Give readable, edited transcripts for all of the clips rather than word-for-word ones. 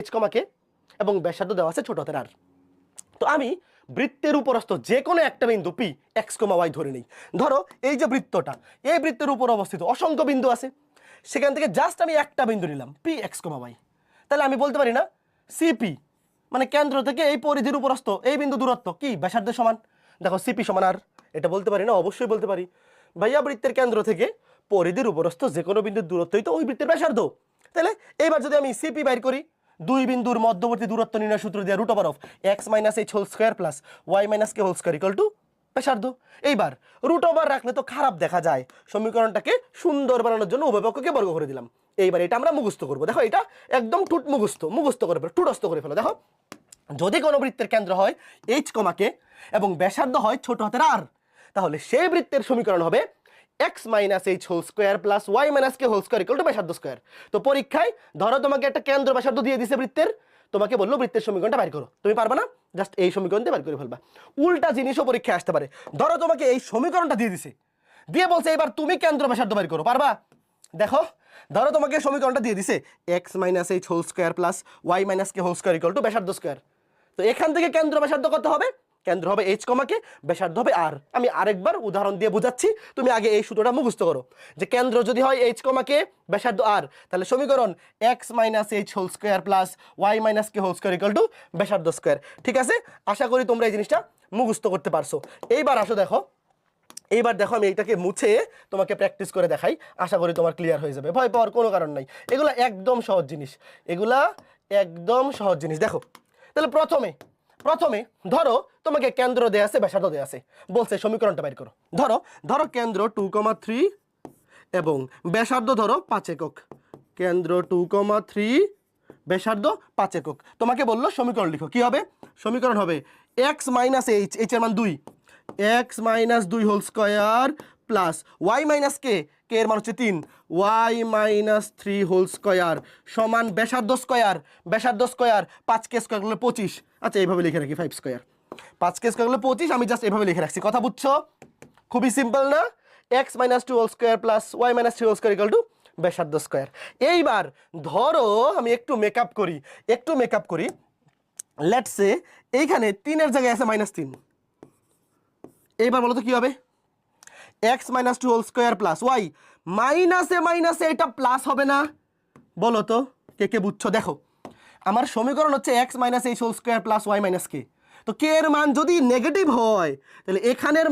H কমাকে এবং ব্যাসার্ধ দেওয়া আছে ছোট হাতের আর। তো আমি বৃত্তের উপরস্থ যে কোনো একটা বিন্দু পি এক্স কমা ওয়াই ধরে নিই। ধরো এই যে বৃত্তটা, এই বৃত্তের উপর অবস্থিত অসংখ্য বিন্দু আছে, সেখান থেকে জাস্ট আমি একটা বিন্দু নিলাম পি এক্স কমা ওয়াই। তাহলে আমি বলতে পারি না সিপি মানে কেন্দ্র থেকে এই পরিধির উপরস্থ এই বিন্দু দূরত্ব কি ব্যাসার্ধের সমান। দেখো সিপি সমান আর, এটা বলতে পারি না? অবশ্যই বলতে পারি। ভাইয়া বৃত্তের কেন্দ্র থেকে পরিধির উপরস্থ যে কোনো বিন্দুর দূরত্বই তো ওই বৃত্তের ব্যাসার্ধ। তাহলে এইবার যদি আমি সিপি বাইর করি, দুই বিন্দুর মধ্যবর্তী দূরত্ব নির্ণয় সূত্র দিয়ে root over of x minus H whole square plus Y minus k whole square equal to ব্যাসার্ধ। এইবার রুট ওভার রাখলে তো খারাপ দেখা যায়, সমীকরণটাকে সুন্দর বানানোর জন্য উভয় পক্ষকে বর্গ করে দিলাম। এইবার এটা আমরা মুখস্থ করবো। দেখো এটা একদম ঠুট মুখস্থ করে ফেলো, ঠুটস্থ করে ফেলো। দেখো যদি কোনো বৃত্তের কেন্দ্র হয় এইচ কমাকে এবং ব্যাসার্ধ হয় ছোট হাতের আর, তাহলে সেই বৃত্তের সমীকরণ হবে x minus H whole square plus Y minus k whole square equal to ব্যাসার্ধ স্কোয়ার। তো পরীক্ষায় ধরো তোমাকে একটা কেন্দ্র ব্যাসার্ধ দিয়ে দিছে বৃত্তের, তোমাকে বললো বৃত্তের সমীকরণটা বের করো, তুমি পারবে না, জাস্ট এই সমীকরণ দিয়ে বের করে ফেলবা। উল্টা জিনিসও পরীক্ষায় আসতে পারে, ধরো তোমাকে এই সমীকরণটা দিয়ে দিছে, দিয়ে বলছে এবার তুমি কেন্দ্র ব্যাসার্ধ বের করো, পারবা? দেখো ধরো তোমাকে সমীকরণটা দিয়ে দিছে x minus H whole square plus Y minus k whole square equal to ব্যাসার্ধ স্কোয়ার। তো এখান থেকে কেন্দ্র ব্যাসার্ধ কত হবে? কেন্দ্র হবে এইচ কমাকে, ব্যাসার্ধ হবে আর। আমি আরেকবার উদাহরণ দিয়ে বোঝাচ্ছি, তুমি আগে এই সূত্রটা মুখস্থ করো যে কেন্দ্র যদি হয় এইচ কমাকে ব্যাসার্ধ আর, তাহলে সমীকরণ x minus H whole square plus Y minus k whole square equal to ব্যাসার্ধ স্কোয়ার। ঠিক আছে, আশা করি তোমরা এই জিনিসটা মুখস্থ করতে পারছো। এইবার আসো দেখো, এইবার দেখো আমি এইটাকে মুছে তোমাকে প্র্যাকটিস করে দেখাই, আশা করি তোমার ক্লিয়ার হয়ে যাবে, ভয় পাওয়ার কোনো কারণ নাই। এগুলা একদম সহজ জিনিস, এগুলা একদম সহজ জিনিস। দেখো তাহলে প্রথমে ধরো তোমাকে কেন্দ্র দেয়া আছে, ব্যাসার্ধ দেয়া আছে, বলছে সমীকরণটা বের করো। ধরো কেন্দ্র 2,3 এবং ব্যাসার্ধ ধরো 5 একক, কেন্দ্র 2,3 ব্যাসার্ধ 5 একক। তোমাকে বললো সমীকরণ লিখো, কি হবে? সমীকরণ হবে এক্স মাইনাস এইচ, এইচ এর মান 2, X minus 2 whole square plus Y minus K, K এর মান হচ্ছে 3, ওয়াই মাইনাস 3 হোল স্কোয়ার সমান ব্যাসার্ধ স্কোয়ার, 5 কে স্কোয়ার করলে 25। আচ্ছা এইভাবে লিখে রাখি 5 স্কোয়ার, 5 কে স্কোয়ার করলে 25, আমি জাস্ট এভাবে লিখে রাখছি। কথা বুঝছো? খুবই সিম্পল না? X minus 2 whole square plus Y minus 3 whole square equal to ব্যাসার্ধ স্কোয়ার। এইবার ধরো আমি একটু মেকআপ করি, লেটস সে এইখানে 3 এর জায়গায় আছে -3। এইবার বলো তো কি হবে? X minus 2 whole square plus y, মাইনাসে এটা প্লাস হবে না? বলো তো কে বুঝছো? দেখো আমার সমীকরণ হচ্ছে X minus H whole square plus Y minus K. তো কে এর মান যদি নেগেটিভ হয় তাহলে এখানের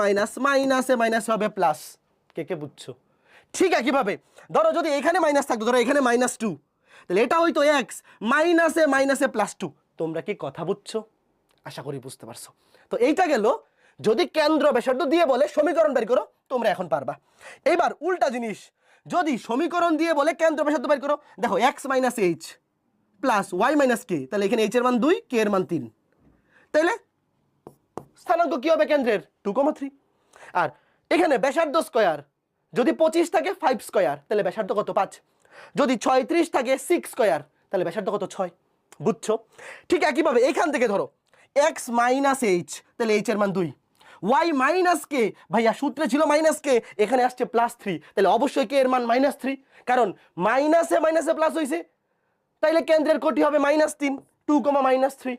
মাইনাস মাইনাসে হবে প্লাস। কে বুঝছো? ঠিক একইভাবে ধরো যদি এখানে মাইনাস থাকতো, ধরো এখানে -2, তাহলে এটা হয়তো এক্স মাইনাসে +2। তোমরা কি কথা বুঝছো? আশা করি বুঝতে পারছো। তো এইটা গেল যদি কেন্দ্র ব্যাসার্ধ দিয়ে বলে সমীকরণ বের করো, তোমরা এখন পারবা। এইবার উল্টা জিনিস, যদি সমীকরণ দিয়ে বলে কেন্দ্র ব্যাসার্ধ বের করো, দেখো X minus H plus Y minus K, তাহলে এখানে এইচ এর মান 2, কে এর মান 3, তাহলে স্থানাঙ্ক কি হবে কেন্দ্রের? 2,3। আর এখানে ব্যাসার্ধ স্কয়ার যদি 25 থাকে 5 স্কয়ার, তাহলে ব্যাসার্ধ কত? 5। যদি 36 থাকে 6 স্কয়ার, তাহলে ব্যাসার্ধ কত? 6। বুঝছো? ঠিক একইভাবে এখান থেকে ধরো এক্স মাইনাস এইচ, তাহলে এইচ এর মান 2, ওয়াই মাইনাস কে, ভাইয়া সূত্রে ছিল মাইনাস কে, এখানে আসছে +3, তাহলে অবশ্যই কে এর মান -3, কারণ মাইনাসে প্লাস হয়েছে, তাইলে কেন্দ্রের কোটি হবে -3, 2,-3।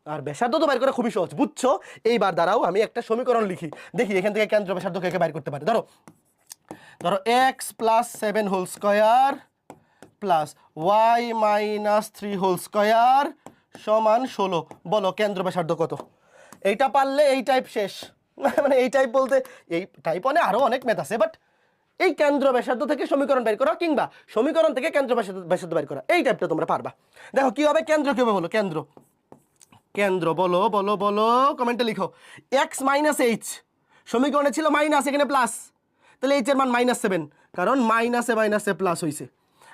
আর ব্যাসার্ধ তো বের করা খুবই সহজ, বুঝছো? এইবার দাঁড়াও আমি একটা সমীকরণ লিখি, দেখি এখান থেকে কেন্দ্র ব্যাসার্ধ কে বের করতে পারে। ধরো x plus 7 whole square plus Y minus 3 whole square সমান 16। বলো কেন্দ্র ব্যাসার্ধ কত? এইটা পারলে এই টাইপ শেষ। মানে এই টাইপ বলতে এই টাইপ আরো অনেক ম্যাথ আছে, বাট এই কেন্দ্র ব্যাসার্ধ থেকে সমীকরণ বের করা কিংবা সমীকরণ থেকে কেন্দ্র ব্যাসার্ধ বের করা, এই টাইপটা তোমরা পারবা। দেখো কি হবে? কেন্দ্র কি হবে বলো? কেন্দ্র বলো কমেন্টে লিখো। এক্স মাইনাস এইচ সমীকরণে ছিল মাইনাস, এখানে প্লাস, তাহলে এইচ এর মান -7, কারণ মাইনাসে প্লাস হয়েছে।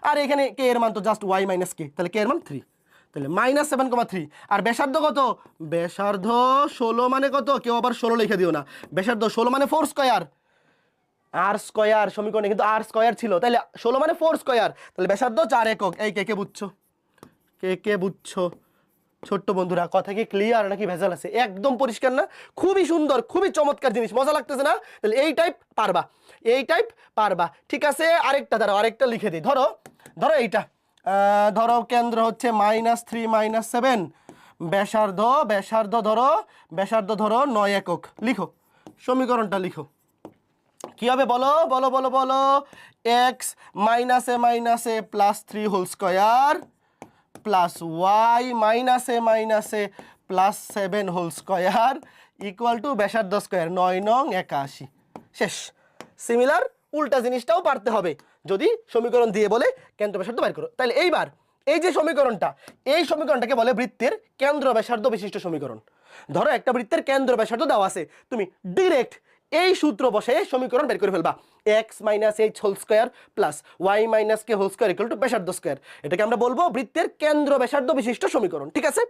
আর এখানে কে এর মান তো জাস্ট ওয়াই মাইনাস কে, তাহলে কে এর মান 3, তাহলে -7,3। আর ব্যাসার্ধ কত? ব্যাসার্ধ 16 মানে কত? কেউ আবার 16 লিখে দিও না, ব্যাসার্ধ 16 মানে 4 স্কয়ার, আর স্কয়ার সমীকরণে কিন্তু আর স্কয়ার ছিল, তাহলে 16 মানে 4 স্কয়ার, তাহলে ব্যাসার্ধ 4 একক। এই কে বুঝছো? কে বুঝছো? ছোট্ট বন্ধুরা কথা কি ক্লিয়ার নাকি ভেজাল আছে? একদম পরিষ্কার না? খুবই সুন্দর, খুবই চমৎকার জিনিস, মজা লাগতেছে না? তাহলে এই টাইপ পারবা। ঠিক আছে, আরেকটা লিখে দিই। ধরো এইটা ধরো কেন্দ্র হচ্ছে -3 -7, ব্যাসার্ধ ব্যাসার্ধ ধরো 9 একক। লিখো সমীকরণটা লিখো। কি হবে বলো বলো বলো বলো? এক্স মাইনাসে মাইনাসে +3 হোল স্কয়ার প্লাস ওয়াই মাইনাসে +7 হোল স্কয়ার ইকুয়াল টু ব্যাসার্ধ স্কয়ার 9 নং 81। শেষ। সিমিলার উল্টা জিনিসটাও পারতে হবে যদি সমীকরণ দিয়ে বলে কেন্দ্র ব্যাসার্ধ বের করো। তাহলে এইবার এই যে সমীকরণটা, এই সমীকরণটাকে বলে বৃত্তের কেন্দ্র ব্যাসার্ধ বিশিষ্ট সমীকরণ। ধরো একটা বৃত্তের কেন্দ্র ব্যাসার্ধ দেওয়া আছে, তুমি ডিরেক্ট এই সূত্র বসে সমীকরণ বের করে ফেলবা। X minus H whole square plus Y minus k whole square equal to ব্যাসার্ধ স্কয়ার। এটাকে আমরা বলবো বৃত্তের কেন্দ্র ব্যাসার্ধ বিশিষ্ট সমীকরণ। ঠিক আছে?